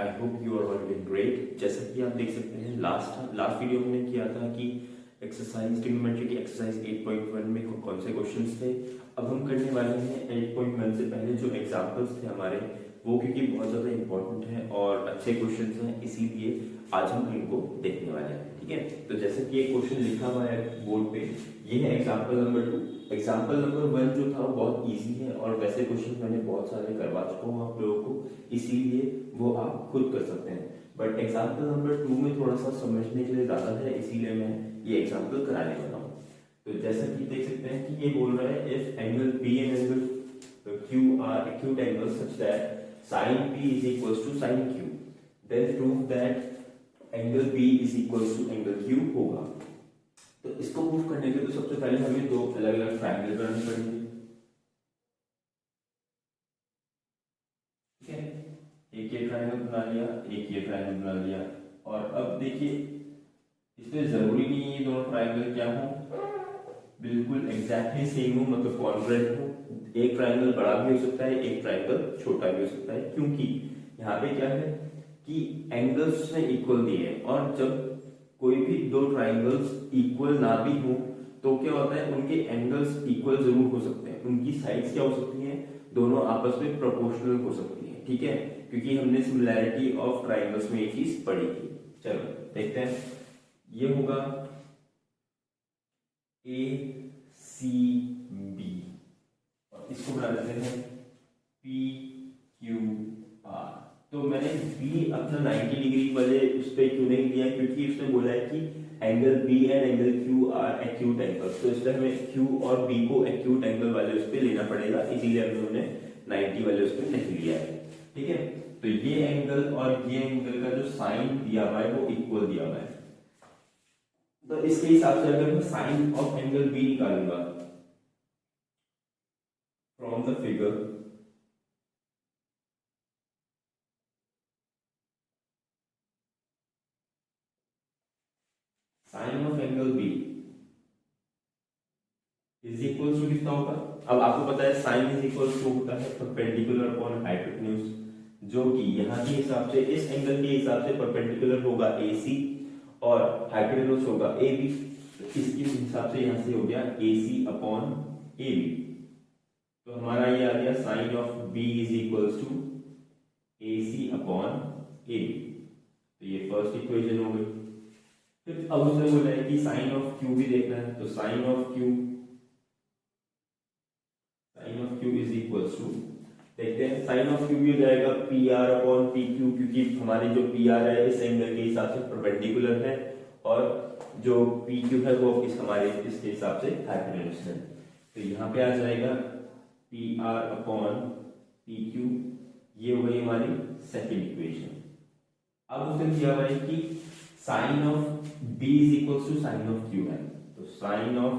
I hope you are all doing great. जैसा कि आप देख सकते हैं लास्ट वीडियो हमने किया था कि एक्सरसाइज ट्रिग्नोमेट्री की एक्सरसाइज 8.1 में कौन से क्वेश्चंस थे। अब हम करने वाले हैं 8.1 से पहले जो एग्जाम्पल्स थे हमारे वो, क्योंकि बहुत ज़्यादा इंपॉर्टेंट हैं और अच्छे क्वेश्चंस हैं, इसीलिए आज हम इनको देखने वाले हैं। ठीक है, तो जैसे कि एक क्वेश्चन लिखा हुआ है बोर्ड पे, ये है एग्जाम्पल नंबर 2। एग्जाम्पल नंबर 1 जो था वो बहुत इजी है और वैसे क्वेश्चन मैंने बहुत सारे करवा चुका हूँ आप लोगों को, इसीलिए वो आप खुद कर सकते हैं। बट एग्जाम्पल नंबर 2 में थोड़ा सा समझने के लिए ज़्यादा है, इसीलिए मैं ये एग्जाम्पल कराने वाला हूँ। तो जैसा कि देख सकते हैं कि ये बोल रहा है if angle P and angle Q are acute angles such that sin P is equals to sin Q, then prove that angle P is equals to angle Q होगा। तो इसको प्रूव करने के लिए तो सबसे पहले हमें दो अलग अलग ट्रायंगल बनाने पड़ेंगे। ठीक है, एक ये ट्रायंगल बना लिया, एक ये ट्रायंगल बना लिया। और अब देखिए इसमें जरूरी नहीं है ये दोनों ट्रायंगल क्या हो, बिल्कुल एग्जैक्टली सेम हो, मतलब कॉन्ग्रुएंट हो। एक ट्रायंगल बड़ा भी हो सकता है, एक ट्रायंगल छोटा भी हो सकता है, क्योंकि यहाँ पे क्या है कि एंगल्स में इक्वल दिए हैं और जब कोई भी दो ट्रायंगल्स इक्वल ना भी हो तो क्या होता है, उनके एंगल्स इक्वल जरूर हो सकते हैं, उनकी साइड्स क्या हो सकती हैं, दोनों आपस में प्रोपोर्शनल हो सकती हैं। ठीक है, क्योंकि हमने सिमिलैरिटी ऑफ ट्रायंगल्स में ये चीज पढ़ी थी। चलो देखते हैं, ये होगा ए सी बी और इसको बना देते हैं पी क्यू आर। तो मैंने बी अपना 90 डिग्री वाले उस पर क्यों नहीं लिया, क्योंकि उसने बोला है कि angle B and angle Q are acute angles, तो इसलिए हमें क्यू और बी को एक्यूट एंगल वाले उस पर लेना पड़ेगा, इसीलिए हमने 90 वाले उस पर नहीं लिया है। ठीक है, तो ये एंगल और ये एंगल का जो साइन दिया हुआ है वो इक्वल दिया हुआ है। तो इसके हिसाब से अगर मैं साइन ऑफ एंगल बी निकालूंगा from the figure, sine of angle B is equal to कितना होगा। अब आपको पता है साइन इज इक्वल टू होता है परपेंडिकुलर अपॉन हाइपोटेन्यूज, जो कि यहाँ के हिसाब से इस एंगल के हिसाब से परपेंडिकुलर होगा AC और हाइपोटेन्यूज होगा AB। इसके हिसाब से यहाँ से हो गया AC अपॉन AB। तो हमारा ये आ गया sine of B is equal to AC upon AB। तो ये फर्स्ट इक्वेशन हो गई। फिर अब उसने बोला है कि साइन ऑफ Q भी देखना है, तो sine of Q is equal to, देखते हैं साइन ऑफ Q भी हो जाएगा PR अपॉन PQ, क्योंकि हमारी जो PR है इस एंगल के हिसाब से परपेंडिकुलर है और जो PQ है वो हमारे इसके हिसाब से हाइपोटेन्यूज है। तो यहाँ पे आ जाएगा PR अपॉन PQ, ये हो गई हमारी सेकंड इक्वेशन। अब उसने दिया हुआ है कि sine of B is equal to sine of Q है, तो sine of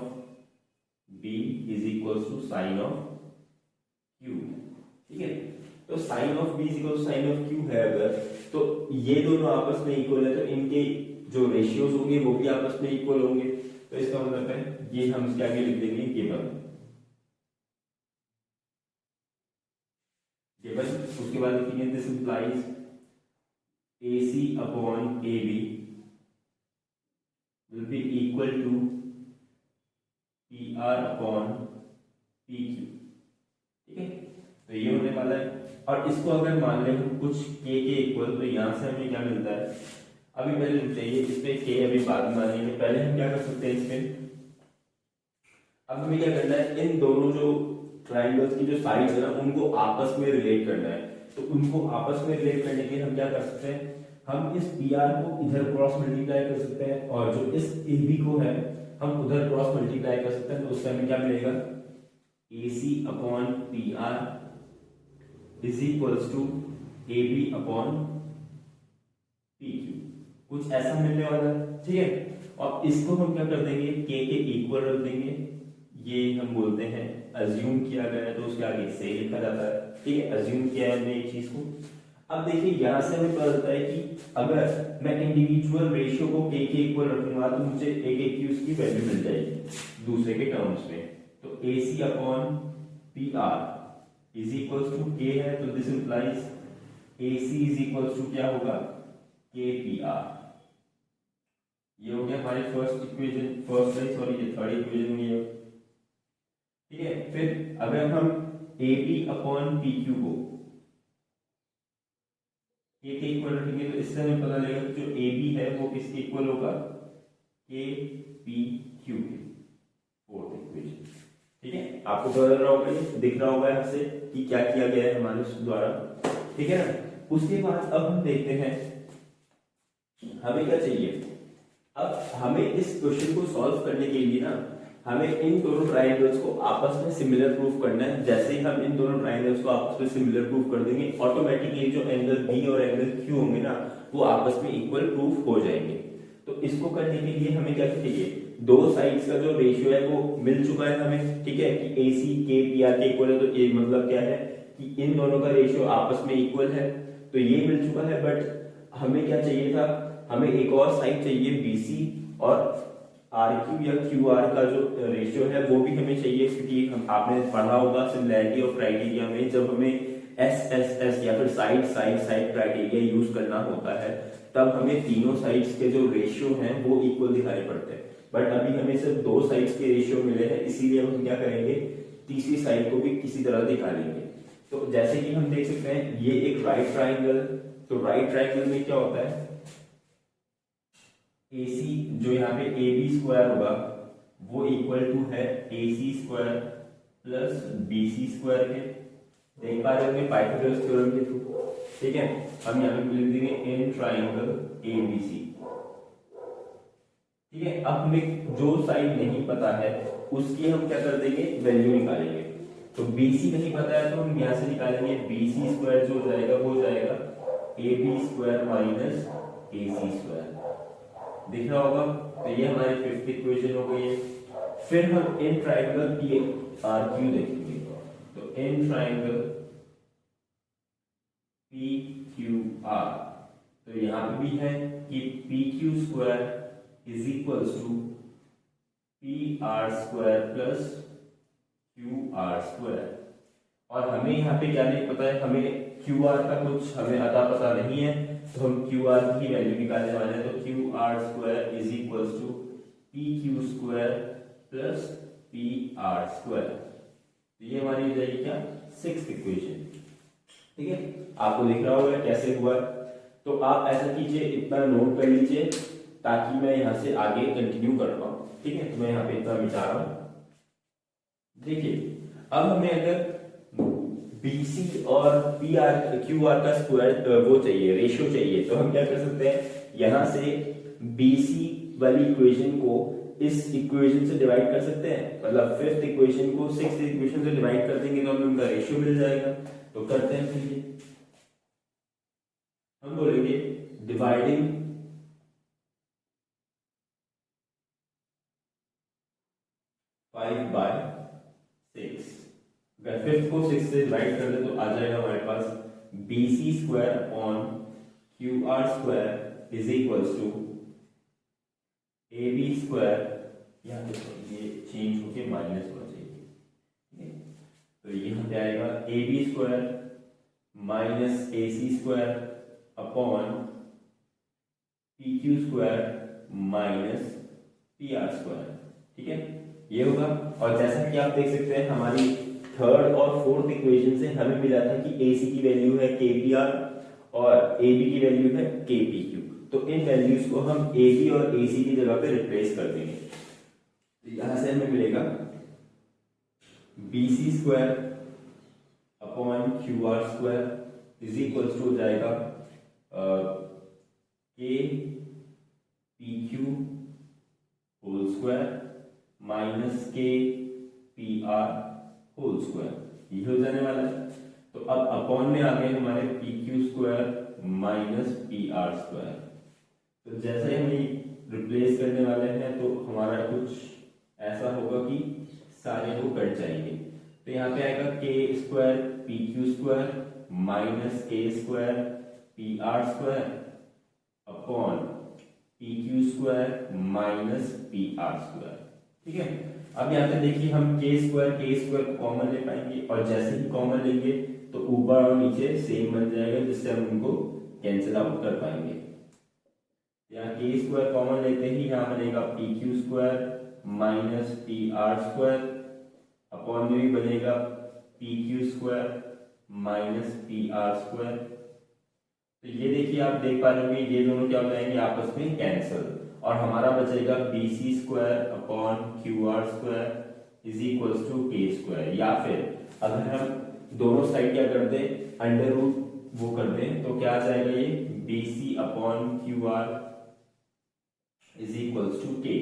B is equal to sine of Q। ठीक है, तो sine of B is equal to sine of Q है अगर, तो ये दोनों आपस में इक्वल है, तो इनके जो रेशियोज होंगे वो भी आपस में इक्वल होंगे। तो इसका मतलब है ये हम इसके आगे लिख देंगे गिवन, उसके बाद लिखेंगे this implies AC upon AB will be equal to PR upon PQ। ठीक है, तो ये होने वाला है। और इसको अगर मान लें हम कुछ K के इक्वल, तो यहां से हमें क्या मिलता है, अभी पहले रुक जाइए, इसमें K अभी बाद में मानेंगे, पहले हम क्या कर सकते हैं इसमें, अब हमें क्या करना है, इन दोनों जो ट्रायंगल्स की जो साइड्स है ना उनको आपस में रिलेट करना है। तो उनको आपस में रिलेट करने के लिए हम क्या कर सकते हैं, हम इस PR को इधर क्रॉस मल्टीप्लाई कर सकते हैं और जो इस AB को है हम उधर क्रॉस मल्टीप्लाई कर सकते हैं। तो उससे हमें क्या मिलेगा, AC upon PR is equals to AB upon PQ, कुछ ऐसा मिलने वाला है। ठीक है, और इसको हम क्या कर देंगे, K के इक्वल रख देंगे, ये हम बोलते हैं अज्यूम किया गया है, तो उसके आगे से लिखा जाता है। ठीक है, अज्यूम किया है हमने एक चीज को। अब देखिए यहां से हमें पता चलता है कि अगर मैं इंडिविजुअल रेशियो को K के इक्वल रखूंगा तो मुझे एक एक की उसकी वैल्यू मिल जाएगी दूसरे के टर्म्स में। तो AC upon PR is equal to K है, तो this implies AC is equal to क्या होगा, के पी आर। ये हो गया हमारी फर्स्ट इक्वेशन, ये थर्ड इक्वेशन हुई है। ठीक है, फिर अगर हम AB अपॉन PQ को के इक्वल रखेंगे तो इससे हमें पता लगेगा कि जो AB है वो किसके इक्वल होगा, के पी क्यू के, फोर्थ इक्वेशन। ठीक है, आपको पता लग रहा होगा, दिख रहा होगा यहाँ से कि क्या किया गया है हमारे द्वारा। ठीक है ना, उसके बाद अब हम देखते हैं हमें क्या चाहिए। अब हमें इस क्वेश्चन को सॉल्व करने के लिए ना हमें इन दोनों ट्रायंगल्स को आपस में सिमिलर प्रूफ करना है। जैसे ही हम इन दोनों ट्रायंगल्स को आपस में सिमिलर प्रूफ कर देंगे, ऑटोमेटिकली जो एंगल बी और एंगल क्यू होंगे ना वो आपस में इक्वल प्रूफ हो जाएंगे। तो इसको करने के लिए हमें क्या चाहिए, दो साइड्स का जो रेशियो है वो मिल चुका है हमें। ठीक है, कि AC के पी आर के इक्वल है, तो ये मतलब क्या है कि इन दोनों का रेशियो आपस में इक्वल है, तो ये मिल चुका है। बट हमें क्या चाहिए था, हमें एक और साइड चाहिए BC, और RQ या QR का जो रेशियो है वो भी हमें चाहिए, क्योंकि हम आपने पढ़ा होगा सिमिलैरिटी ऑफ क्राइटेरिया में, जब हमें SSS या फिर side side side criteria use करना होता है तब हमें तीनों साइड्स के जो रेशियो हैं वो इक्वल दिखाने पड़ते हैं। बट अभी हमें सिर्फ दो साइड्स के रेशियो मिले हैं, इसीलिए हम क्या करेंगे, तीसरी साइड को भी किसी तरह दिखा लेंगे। तो जैसे कि हम देख सकते हैं ये एक राइट ट्राइंगल, तो राइट ट्राइंगल में क्या होता है, AC जो यहाँ पे AB स्क्वायर होगा वो इक्वल टू है AC square plus BC square के। देख पा रहे होंगे पाइथागोरस थ्योरम के थ्रू। ठीक है, हम यहाँ पे लिख देंगे इन ट्राइंगल ABC। ठीक है, अब हमें जो साइड नहीं पता है उसकी हम क्या कर देंगे, वैल्यू निकालेंगे। तो BC नहीं पता है तो हम यहाँ से निकालेंगे BC स्क्वायर, जो हो जाएगा वो हो जाएगा AB square minus AC square. दिख रहा होगा, तो ये हमारी फिफ्थ इक्वेशन हो गई है। फिर हम इन ट्राइंगल PRQ देखेंगे, तो इन ट्राइंगल PQR, तो यहाँ पे भी है कि PQ square is equal to PR square plus QR square. और हमें यहाँ पे क्या नहीं पता है, हमें QR का कुछ हमें अता पता नहीं है, तो हम QR की वैल्यू निकालने वाले हैं। तो QR square is equal to PQ square plus PR square. तो ये हमारी हो जाएगी क्या, सिक्स्थ इक्वेशन। ठीक है, आपको दिख रहा होगा कैसे हुआ। तो आप ऐसा कीजिए, इतना नोट कर लीजिए ताकि मैं यहाँ से आगे कंटिन्यू कर पाऊँ। ठीक है, तो मैं यहाँ पे इतना मिटा रहा हूँ। देखिए, अब हमें अगर BC और QR का स्क्वायर वो चाहिए, रेशियो चाहिए, तो हम क्या कर सकते हैं, यहाँ से BC वाली इक्वेशन को इस इक्वेशन से डिवाइड कर सकते हैं, मतलब फिफ्थ इक्वेशन को सिक्स्थ इक्वेशन से डिवाइड कर देंगे तो हमें उनका रेशियो मिल जाएगा। तो करते हैं, फिर हम बोलेंगे डिवाइडिंग फाइव बाय सिक्स। अगर फिफ्थ को सिक्स से डिवाइड कर दे तो आ जाएगा हमारे पास BC square upon QR square is equal to AB square, यहाँ पे ये चेंज होके माइनस होना चाहिए। ठीक है, तो यहाँ पे आएगा AB square minus AC square upon PQ square minus PR square. ठीक है, ये होगा। और जैसा कि आप देख सकते हैं हमारी थर्ड और फोर्थ इक्वेशन से हमें मिला था कि AC की वैल्यू है KPR और AB की वैल्यू है KPQ। तो इन वैल्यूज को हम AB और AC की जगह पे रिप्लेस कर देंगे। तो यहां से हमें मिलेगा BC square upon QR square is equal to हो जाएगा KPQ whole square minus KPR whole square. ये हो जाने वाला है। तो अब अपॉन में आ गए हमारे PQ square minus PR square. तो जैसे हम रिप्लेस करने वाले हैं तो हमारा कुछ ऐसा होगा कि सारे वो कट जाएंगे। तो यहाँ पे आएगा K square PQ square minus K square PR square upon PQ square minus PR square. ठीक है, अब यहाँ पे देखिए हम K स्क्वायर को कॉमन ले पाएंगे, और जैसे ही कॉमन लेंगे तो ऊपर और नीचे सेम बन जाएगा, जिससे हम उनको कैंसिल आउट कर पाएंगे। यहाँ के स्क्वायर कॉमन लेते ही यहाँ बनेगा P Q square minus P R square, upon में भी बनेगा P Q square minus P R square. तो ये देखिए आप देख पा रहे होंगे ये दोनों क्या हो जाएंगे आपस में कैंसिल, और हमारा बचेगा B C square upon Q R square is equals to K square. या फिर अगर हम दोनों साइड क्या कर दें अंडर रूट वो कर दें तो क्या आ जाएगा ये B C upon Q R is equals to K.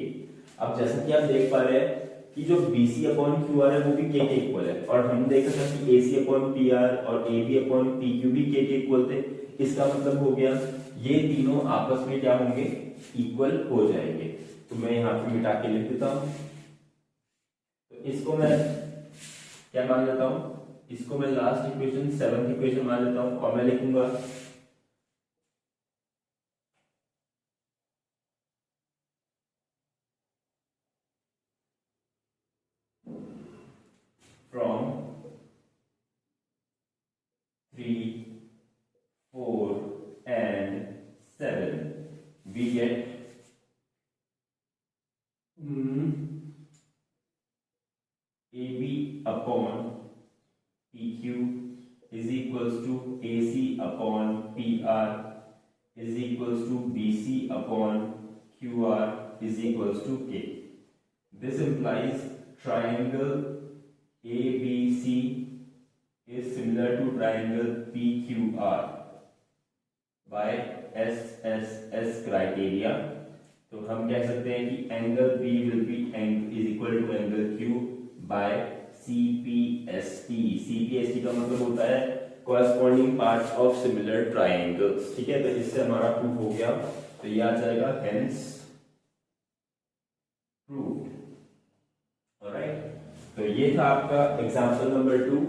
अब जैसा कि आप देख पा रहे हैं कि जो B C upon Q R है वो भी के इक्वल है, और हम देखा था कि A C upon P R और A B upon P Q भी के इक्वल थे। इसका मतलब हो गया ये तीनों आपस में क्या होंगे इक्वल हो जाएंगे। तो मैं यहाँ पे मिटा के लिख देता हूं, तो इसको मैं क्या मान लेता हूं, इसको मैं लास्ट इक्वेशन 7th इक्वेशन मान लेता हूं, और मैं लिखूंगा from 3, 4 and 7 we get AB upon PQ is equals to AC upon PR is equals to BC upon QR is equals to K. This implies triangle ABC is similar to triangle PQR by SSS criteria. तो हम कह सकते हैं कि angle B will be is equal to angle Q by CPST। CPST का मतलब होता है corresponding parts of similar triangles। ठीक है, तो इससे हमारा प्रूफ हो गया, तो ये आ जाएगा hence proved। ऑलराइट, तो ये था आपका एग्जाम्पल नंबर 2।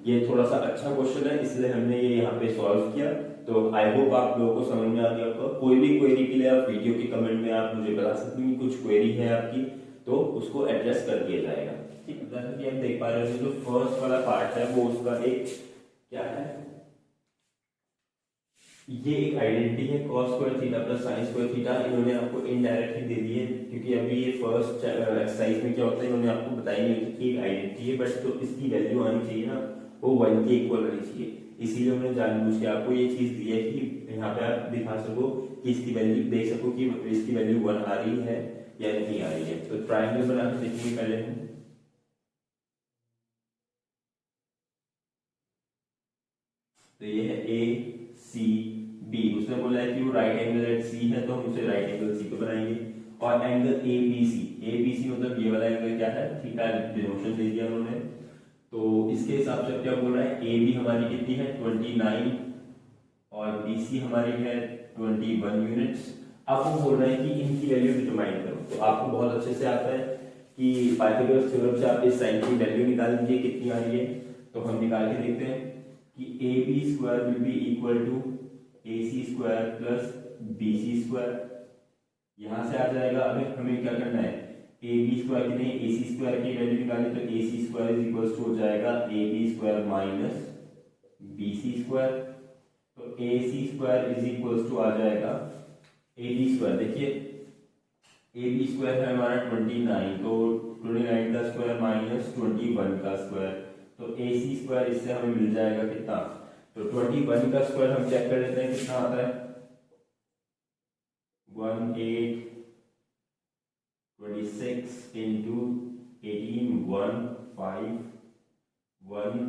ये थोड़ा सा अच्छा क्वेश्चन है इसलिए हमने ये यहाँ पे सॉल्व किया। तो आई होप आप लोगों को समझ में आ गया होगा। कोई भी क्वेरी के लिए आप वीडियो के कमेंट में आप मुझे बता सकते हैं कि कुछ क्वेरी है आपकी, तो उसको एड्रेस कर दिया जाएगा। ठीक है, जैसे कि हम देख पा रहे हैं जो फर्स्ट वाला पार्ट है वो उसका एक क्या है, ये एक आइडेंटिटी है cos square theta plus sin square theta. इन्होंने आपको इनडायरेक्टली दे दी है क्योंकि अभी ये फर्स्ट एक्सरसाइज में क्या होता है इन्होंने आपको बताई नहीं कि आइडेंटिटी है, बट तो इसकी वैल्यू आनी चाहिए ना, वो 1 के इक्वल आनी चाहिए। इसीलिए उन्होंने जानबूझ के आपको ये चीज दी है कि यहाँ पे आप दिखा सको कि इसकी वैल्यू देख सको कि इसकी वैल्यू 1 आ रही है या नहीं आ रही है। तो ट्राइंगल बना के देखेंगे पहले हम। तो ये है ए सी बी, उसने बोला है कि वो राइट एंगल एट सी है तो हम उसे राइट एंगल सी को बनाएंगे। और एंगल ए बी सी मतलब ये वाला एंगल क्या है थीटा, डिनोशन दे दिया उन्होंने। तो इसके हिसाब से क्या बोल रहा है ए बी हमारी कितनी है 29 और बी सी हमारी है 21 यूनिट्स। अब वो बोल रहे हैं कि इनकी वैल्यू डिटरमाइन करो। तो आपको बहुत अच्छे से आता है कि पाइथागोरस थ्योरम से आप इस साइन की वैल्यू निकाल लीजिए कितनी आ रही है। तो हम निकाल के देखते हैं कि A B square will be equal to A C square plus B C square. यहां से आ जाएगा। अब हमें क्या करना है ए बी स्क्वायर की नहीं ए सी स्क्वायर की वैल्यू निकालनी, तो A C square is equal to हो जाएगा A B square minus B C square. तो A C square is equal to आ जाएगा ए बी स्क्वायर। देखिए ए बी स्क्वायर है हमारा 29, तो 29 का स्क्वायर माइनस 21 का स्क्वायर, तो ए सी स्क्वायर इससे हमें मिल जाएगा कितना, तो 21 का स्क्वायर हम चेक कर लेते हैं कितना आता है 1826 इंटू 18 151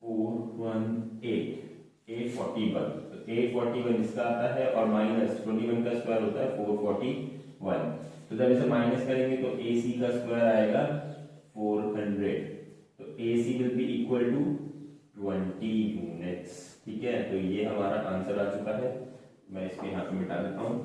841। तो 841 इसका आता है और माइनस 21 का स्क्वायर होता है 441। तो जब इसे माइनस करेंगे तो ए सी का स्क्वायर आएगा 400। तो A C will be equal to 20 units. ठीक है, तो ये हमारा आंसर आ चुका है। मैं इसको यहाँ पे मिटा देता हूँ।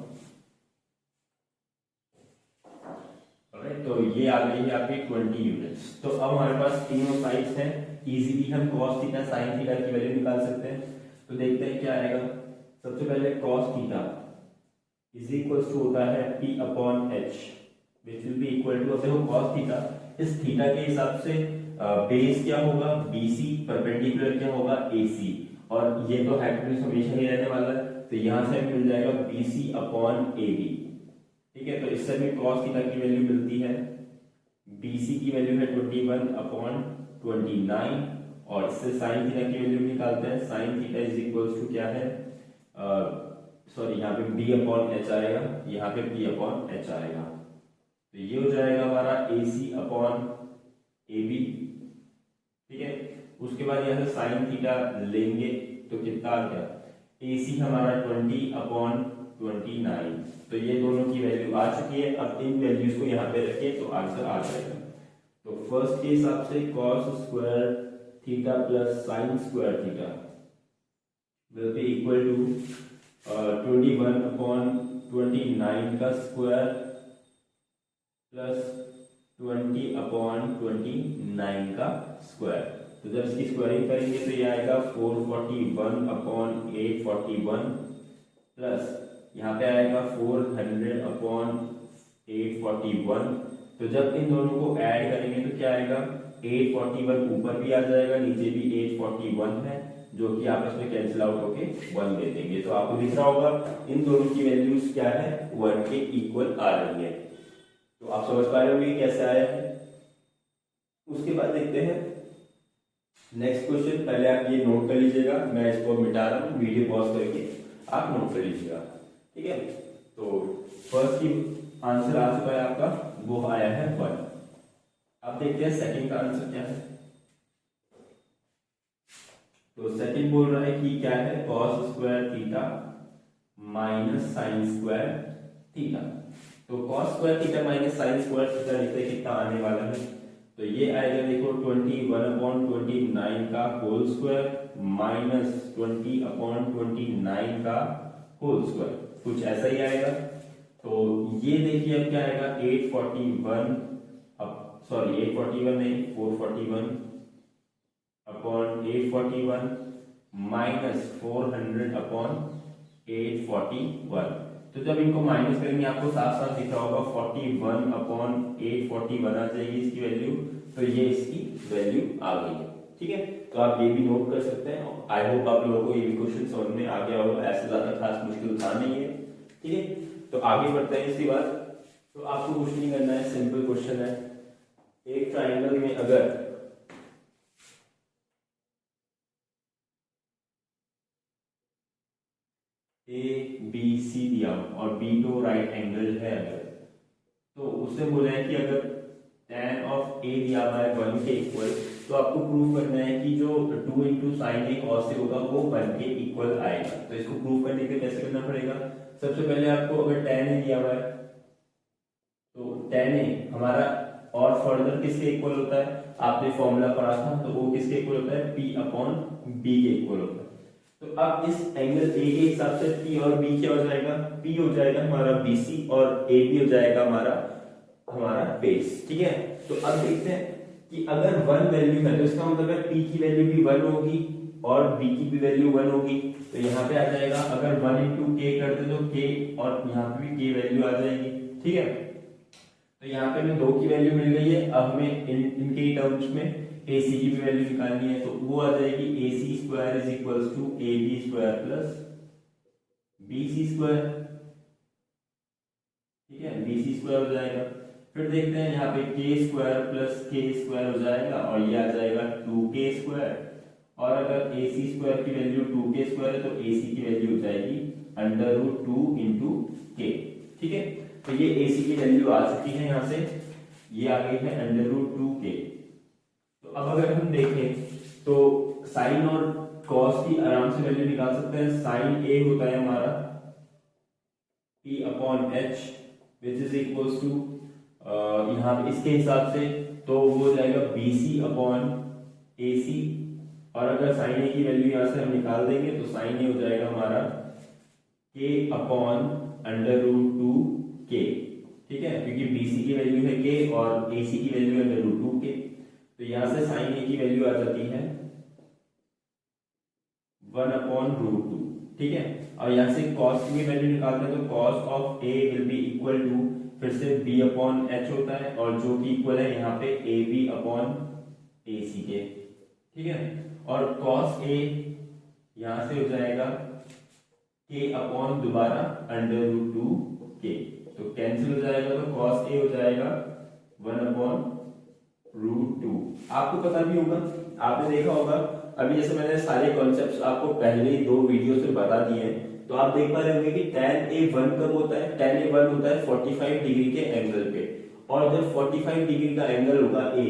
तो ये आ गई है आपकी 20 यूनिट्स। तो अब हमारे पास तीनों साइड्स हैं, इजीली हम cos थीटा sin थीटा की वैल्यू निकाल सकते हैं। तो देखते हैं क्या आएगा। सबसे पहले cos theta is equals to होता है p upon h which will be equal to, देखो cos थीटा इस थीटा के हिसाब से बेस क्या होगा BC, परपेंडिकुलर क्या होगा AC, और ये तो हाइपोटेन्यूज हमेशा ही रहने वाला है, तो यहाँ से हमें मिल जाएगा BC अपॉन AB। ठीक है, तो इससे हमें cos थीटा की वैल्यू मिलती है, BC की वैल्यू है 21 अपॉन 29, और इससे sin थीटा की वैल्यू निकालते हैं, sin theta is equals to क्या है, सॉरी यहाँ पे B अपॉन H आएगा, यहाँ पे B अपॉन H आएगा, तो ये हो जाएगा हमारा AC अपॉन AB। ठीक है, उसके बाद यहाँ से साइन थीटा लेंगे तो कितना आ गया, AC हमारा 20 अपॉन 29, तो ये दोनों की वैल्यू आ चुकी है। अब इन वैल्यूज को यहाँ पे रखें तो आंसर आ जाएगा। तो फर्स्ट के हिसाब से cos square theta plus sine square theta will be equal to 21 upon 29 का स्क्वायर प्लस 20 अपॉन 29 का स्क्वायर। तो जब इसकी स्क्वायरिंग करेंगे तो ये आएगा 441 अपॉन 841 प्लस यहाँ पे आएगा 400 अपॉन 841। तो जब इन दोनों को ऐड करेंगे तो क्या आएगा, 841 ऊपर भी आ जाएगा, नीचे भी 841 है, जो कि आपस में कैंसिल आउट होके 1 दे देंगे। तो आपको दिख रहा होगा इन दोनों की वैल्यूज क्या है, 1 के इक्वल आ रही है। तो आप समझ पा रहे होंगे कैसे आया है। उसके बाद देखते हैं नेक्स्ट क्वेश्चन। पहले आप ये नोट कर लीजिएगा, मैं इसको मिटा रहा हूँ, वीडियो पॉज करके आप नोट कर लीजिएगा। ठीक है, तो फर्स्ट की आंसर आ चुका है आपका, वो आया है 1। अब देखते हैं सेकंड का आंसर क्या है। तो सेकंड बोल रहा है कि क्या है, cos square theta minus sign square theta. तो cos square theta minus sign square theta देखते हैं कितना आने वाला है। तो ये आएगा देखो 21 अपॉन 29 का होल स्क्वायर माइनस 20 अपॉन 29 का होल स्क्वायर, कुछ ऐसा ही आएगा। तो ये देखिए अब क्या आएगा, 841 सॉरी 841 नहीं 441 अपॉन 841 माइनस 400 अपॉन 841। तो जब इनको माइनस करेंगे आपको साफ साफ दिख रहा होगा 41 अपॉन 841 आ जाएगी इसकी वैल्यू। तो ये इसकी वैल्यू आ गई है। ठीक है, तो आप ये भी नोट कर सकते हैं। आई होप आप लोगों को ये भी क्वेश्चन समझ में आ गया होगा, ऐसे ज्यादा खास मुश्किल था नहीं है। ठीक है, तो आगे बढ़ते हैं इसके बाद। तो आपको कुछ नहीं करना है, सिंपल क्वेश्चन है। एक ट्राइंगल में अगर ABC दिया और B तो राइट एंगल है अगर, तो उससे बोला है कि अगर tan ऑफ A दिया हुआ है 1 के इक्वल, तो आपको प्रूव करना है कि जो 2 into sine A cos A होगा वो 1 के इक्वल आएगा। तो इसको प्रूव करने के लिए कैसे करना पड़ेगा, सबसे पहले आपको अगर tan A दिया हुआ है तो tan A हमारा और फर्दर किसके इक्वल होता है, आपने फॉर्मूला पढ़ा था, तो वो किसके इक्वल होता है, P अपॉन B के इक्वल होता है। तो अब इस एंगल A के हिसाब से P और B क्या हो जाएगा, P हो जाएगा हमारा BC और AB हो जाएगा हमारा बेस। ठीक है, तो अब देखते हैं कि अगर 1 वैल्यू है तो इसका मतलब है P की वैल्यू भी 1 होगी और B की भी वैल्यू 1 होगी। तो यहाँ पे आ जाएगा, अगर 1 इंटू K करते तो K और यहाँ पे भी K वैल्यू आ जाएगी। ठीक है, तो यहाँ पे हमें 2 की वैल्यू मिल गई है। अब हमें इनके टर्म्स में AC की भी वैल्यू निकालनी है, तो वो आ जाएगी AC square is equals to AB square plus BC square. ठीक है, BC स्क्वायर हो जाएगा। फिर देखते हैं यहाँ पे K square plus K square हो जाएगा और ये आ जाएगा 2K स्क्वायर। और अगर AC स्क्वायर की वैल्यू 2K स्क्वायर है तो AC की वैल्यू हो जाएगी √2 इंटू K। ठीक है, तो ये AC की वैल्यू आ चुकी है, यहाँ से ये आ गई है √2K। तो अब अगर हम देखें तो साइन और कॉस की आराम से वैल्यू निकाल सकते हैं। साइन A होता है हमारा P upon H which is equals to यहाँ पे इसके हिसाब से तो वो हो जाएगा BC अपॉन AC। और अगर साइन A की वैल्यू यहाँ से हम निकाल देंगे तो साइन A हो जाएगा हमारा K अपॉन √2K। ठीक है, क्योंकि BC की वैल्यू है K और AC की वैल्यू है √2K। तो यहाँ से साइन A की वैल्यू आ जाती है 1 अपॉन √2। ठीक है, और यहाँ से cos की वैल्यू निकालते हैं तो cos of A will be equal to फिर से B अपॉन H होता है और जो कि इक्वल है यहाँ पे AB अपॉन ए सी के, ठीक है। और कॉस ए यहां से हो जाएगा के अपॉन दोबारा अंडर रूट टू के, तो कैंसिल हो जाएगा, तो कॉस ए हो जाएगा 1 अपॉन रूट टू। आपको पता भी होगा, आपने देखा होगा, अभी जैसे मैंने सारे कॉन्सेप्ट्स आपको पहले ही 2 वीडियो से बता दिए हैं, तो आप देख पा रहे होंगे कि tan A1 कब होता है, tan A1 होता है 45 डिग्री के एंगल पे, और जब 45 डिग्री का एंगल होगा A,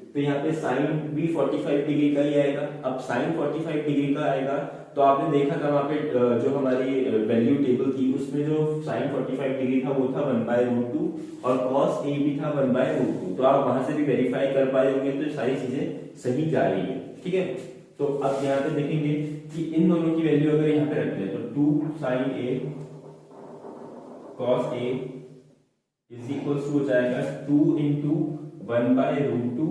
तो यहाँ पे साइन भी 45 डिग्री का ही आएगा। अब साइन 45 डिग्री का आएगा, तो आपने देखा था वहां पे जो हमारी वैल्यू टेबल थी उसमें जो साइन 45 डिग्री था वो था 1/√2 और कॉस ए भी था 1/√2, तो आप वहां से भी वेरीफाई कर पाए होंगे, तो सारी चीजें सही जा रही है, ठीक है। तो अब यहाँ पे देखेंगे कि इन दोनों की वैल्यू अगर यहाँ पे रख ले, तो 2 sin A cos A is equal to हो जाएगा 2 into 1/√2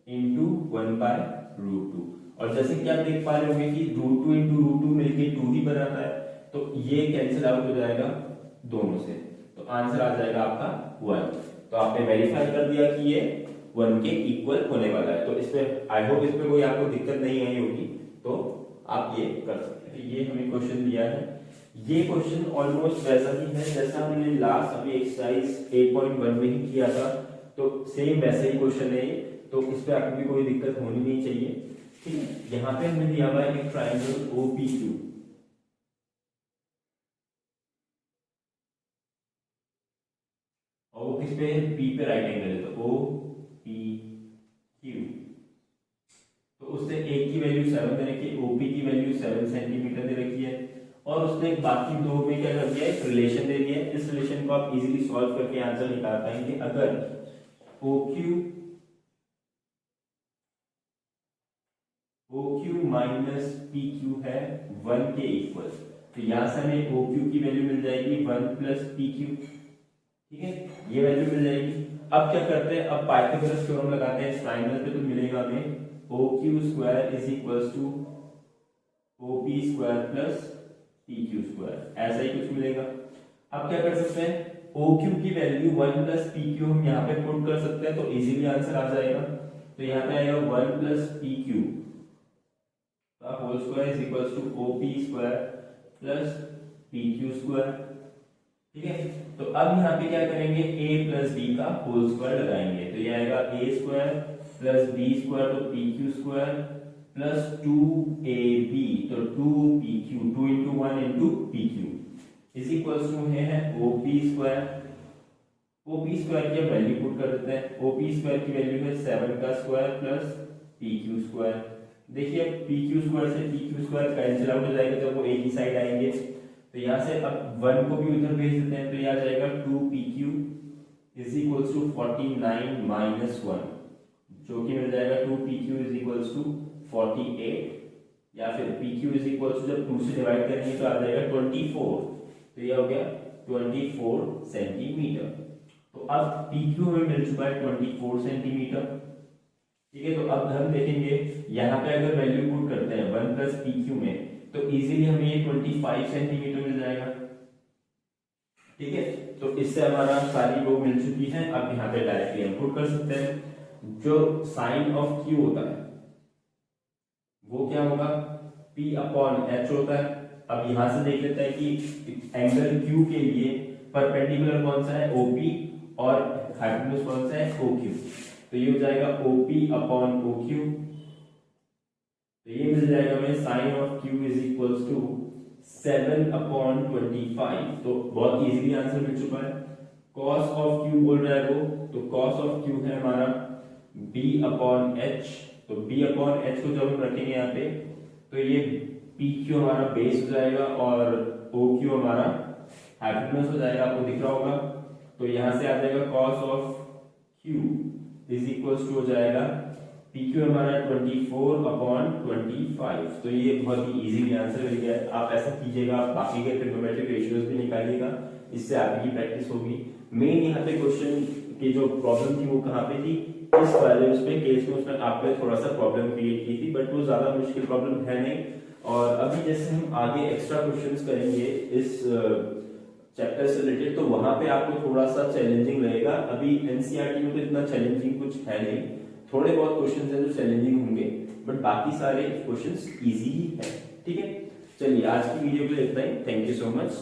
into 1/√2, और जैसे कि आप देख पा रहे होंगे कि √2 into √2 मिलके 2 ही बनाता है, तो ये कैंसिल आउट हो जाएगा दोनों से, तो आंसर आ जाएगा आपका 1। तो आपने वेरीफाई कर दिया कि ये 1 के इक्वल होने वाला है। तो इसमें आई होप इसमें कोई आपको दिक्कत नहीं आई होगी, तो आप ये कर सकते हैं। ये हमें क्वेश्चन दिया है, ये क्वेश्चन ऑलमोस्ट वैसा ही है जैसा हमने लास्ट अभी एक्सरसाइज 8.1 में ही किया था, तो सेम वैसे ही क्वेश्चन है, तो इस पे आपको भी कोई दिक्कत होनी नहीं चाहिए, ठीक है। यहाँ पे हमें दिया हुआ है एक ट्राइंगल OPQ, और वो किस पे है, P पे राइट एंगल है, तो OPQ, तो उससे एक की वैल्यू 7 दे रखी है, OP की वैल्यू 7 सेंटीमीटर दे रखी है, और उसने बाकी दो में क्या कर दिया है, रिलेशन दे दिया है। इस रिलेशन को आप इजीली सॉल्व करके आंसर निकाल पाएंगे। अगर OQ माइनस PQ है 1 के इक्वल, तो यहां से हमें OQ की वैल्यू मिल जाएगी 1 प्लस PQ, ठीक है, ये वैल्यू मिल जाएगी। अब क्या करते हैं, अब पाइथागोरस थ्योरम लगाते हैं इस ट्रायंगल पे, तो मिलेगा हमें OQ square is equals to OP square plus PQ square, ऐसा ही कुछ मिलेगा। अब क्या कर सकते हैं, OQ की वैल्यू 1 प्लस PQ हम यहाँ पे पुट कर सकते हैं, तो इजीली आंसर आ जाएगा। तो यहाँ पे आएगा 1 प्लस PQ का whole square is equals to OP square plus PQ square, ठीक है। तो अब यहाँ पे क्या करेंगे, A प्लस B का होल स्क्वायर लगाएंगे, तो ये आएगा A square plus B square, तो PQ स्क्वायर प्लस 2AB, तो 2PQ, 2 into 1 into PQ is equals to है OP स्क्वायर। OP स्क्वायर की वैल्यू पुट कर देते हैं, OP स्क्वायर की वैल्यू है 7 का स्क्वायर प्लस PQ स्क्वायर। देखिए PQ स्क्वायर से PQ स्क्वायर कैंसिल आउट हो जाएगा जब वो एक ही साइड आएंगे, तो यहाँ से अब 1 को भी उधर भेज देते हैं, तो ये आ जाएगा 2PQ is equals to 49 minus 1, जो कि मिल जाएगा 2PQ इज इक्वल्स टू 48, या फिर PQ इज इक्वल्स टू जब 2 से डिवाइड करेंगे तो आ जाएगा 24, तो ये हो गया 24 सेंटीमीटर। तो अब PQ हमें मिल चुका है 24 सेंटीमीटर, ठीक है। तो अब हम देखेंगे यहाँ पे अगर वैल्यू पुट करते हैं 1 प्लस PQ में, तो इजीली हमें ये 25 सेंटीमीटर मिल जाएगा, ठीक है। तो इससे हमारा सारी वो मिल चुकी है। अब यहाँ पे डायरेक्टली हम पुट कर सकते हैं, जो साइन ऑफ Q होता है वो क्या होगा, P अपॉन H होता है। अब यहां से देख लेते हैं कि एंगल Q के लिए परपेंडिकुलर कौन सा है, OP, और हाइपोटेन्यूज कौन सा है, OQ, तो ये हो जाएगा OP अपॉन OQ, तो ये मिल जाएगा हमें sine of Q is equals to 7 upon 25, तो बहुत इजीली आंसर मिल चुका है। कॉस ऑफ Q बोल रहा है वो, तो कॉस ऑफ Q है हमारा B अपॉन H, तो B अपॉन H को जब हम रखेंगे यहाँ पे, तो ये PQ हमारा बेस हो जाएगा और OQ हमारा हाइपोटेन्यूज हो जाएगा, आपको दिख रहा होगा। तो यहाँ से आ जाएगा cos of Q is equals to हो जाएगा PQ हमारा 24 अपॉन 25, तो ये बहुत ही इजीली आंसर मिल गया है। आप ऐसा कीजिएगा, आप बाकी के ट्रिग्नोमेट्रिक रेशियोज भी निकालिएगा, इससे आपकी प्रैक्टिस होगी। मेन यहाँ पे क्वेश्चन की जो प्रॉब्लम थी वो कहाँ पे थी, इस वाले उसमें केस में उसने आपको थोड़ा सा प्रॉब्लम क्रिएट की थी, बट वो ज्यादा मुश्किल प्रॉब्लम है नहीं। और अभी जैसे हम आगे एक्स्ट्रा क्वेश्चंस करेंगे इस चैप्टर से रिलेटेड, तो वहां पे आपको थोड़ा सा चैलेंजिंग रहेगा। अभी एनसीईआरटी में तो इतना चैलेंजिंग कुछ है नहीं, थोड़े बहुत क्वेश्चंस हैं जो चैलेंजिंग होंगे, बट बाकी सारे क्वेश्चंस इजी ही है। ठीक है, चलिए आज की वीडियो के लिए इतना ही। Thank you so much.